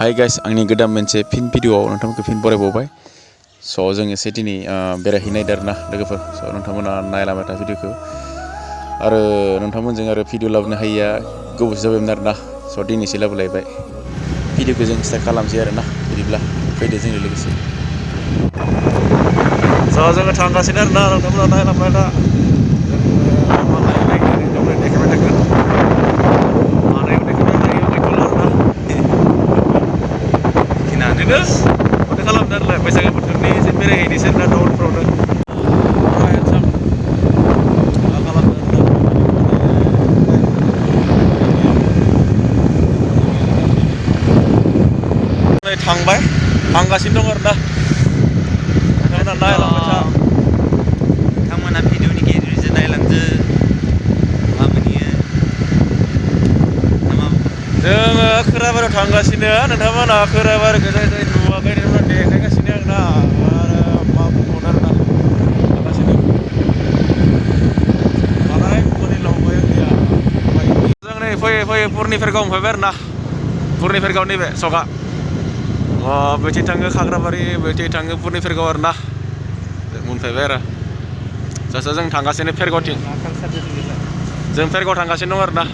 hi guys आंनि गोदान मोनसे फिन भिडिअआव नोंथांमोनखौ फिन बरायबावबाय स' जों एसे दिनै बेरायहैनाय आरोना लोगोफोर स' नोंथांमोना नायलांबाय था भिडिअखौ आरो नोंथांमोनजों आरो भिडिअ लाबोनो हायैया गोबावसो जाबायमोन आरोना स' दिनैसो लाबोलायबाय भिडिअखौ जों स्टार्ट खालामसै आरोना बिदिब्ला फैदो जोंनि लोगोसे स' जोङो थांगासिनो आरोना नोंथांमोना नायलांबाय था माथो खालामदों आरोलाय बैसागो बोथोरनि एसे बेरायहैनोसै आरोना टाउनफ्रावनो नै थांबाय थांगासिनो दं आरोना नोंथांमोना नायलांबाय था नोंथांमोना भिडिअनि गेजेरजों नायलांदो जोङो खोराबारियाव थांगासिनो नोंथांमोना खोराबारिखौ जाय जाय नुवाखै नोंथांमोना देखायगासिनो आरोना आरो मा बुंबावनो आरोना थांगासिनो बालाय मोनहैलांबाय आंनिया जों नै फैयै फैयै पुरनि फेरगाव मोनफैबाय आरोना पुरनि फेरगाव नैबे सका बैथिं थाङो खाग्राबारि बैथिं थाङो पुरनि फेरगाव आरोना मोनफैबाय आरो जास्ट जों थांगासिनो फेरगावथिं जों फेरगाव थांगासिनो दं आरोना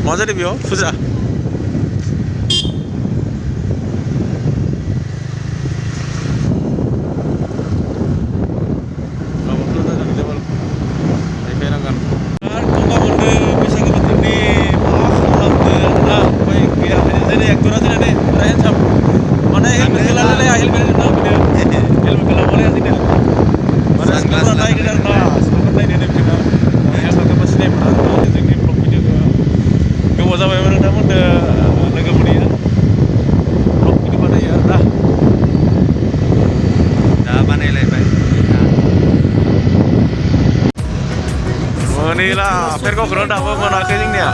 मा जादों बेयाव फुजा देखायनांगोन आरो गंगा मोनदों बैसागो बोथोरनि मा खालामदों आरोना ओमफ्राय गैया जेरै एक्टरा जोंना नै फुरा हेन्डसाम माने हेलमेटखौ लालाया हेलमेट हेलमेटखौ लाबोलाया जोंना माने सिख्लाफोरा नायगोन आरोना सिख्लाफोरा नायनो बिदिनो हेन्डसामखौ सिनायमोना आरोना जोंनि ब्लग भिडिअखौ गोबाव जाबायमोन नोंथांमोननो लोगो मोनैया ब्लग भिडिअ बानायो आरोना दा बानायलायबाय मोनैला फेरगावखौनो दाबो मोनाखै जोंनिया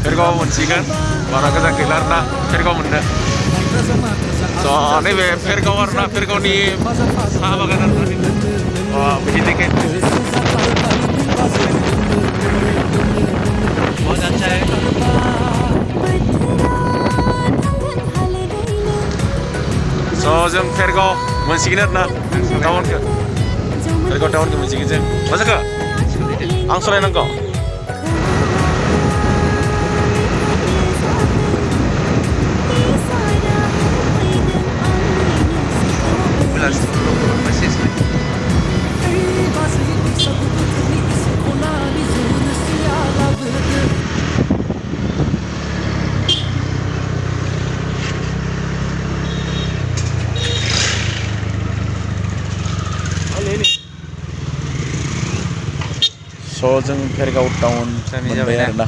फेरगाव मोनसिगोन बारा गोजान गैला आरोना फेरगाव मोननो स' नैबे फेरगाव आरोना फेरगावनि साहा बागान आरोना बिदि देखाय स' जों फेरगाव मोनसिगोन आरोना टाउनखौ फेरगाव टाउनखौ मोनसिगोन जों मा जाखो आं सालायनांगौ स' जों फेरगाव टाउन मोनबाय आरोना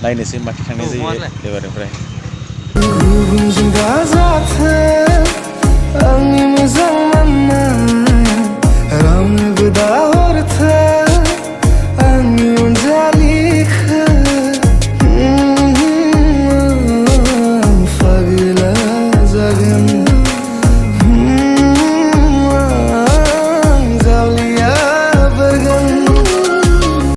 नायनोसै माथो थांनाय जायो एबारनिफ्राय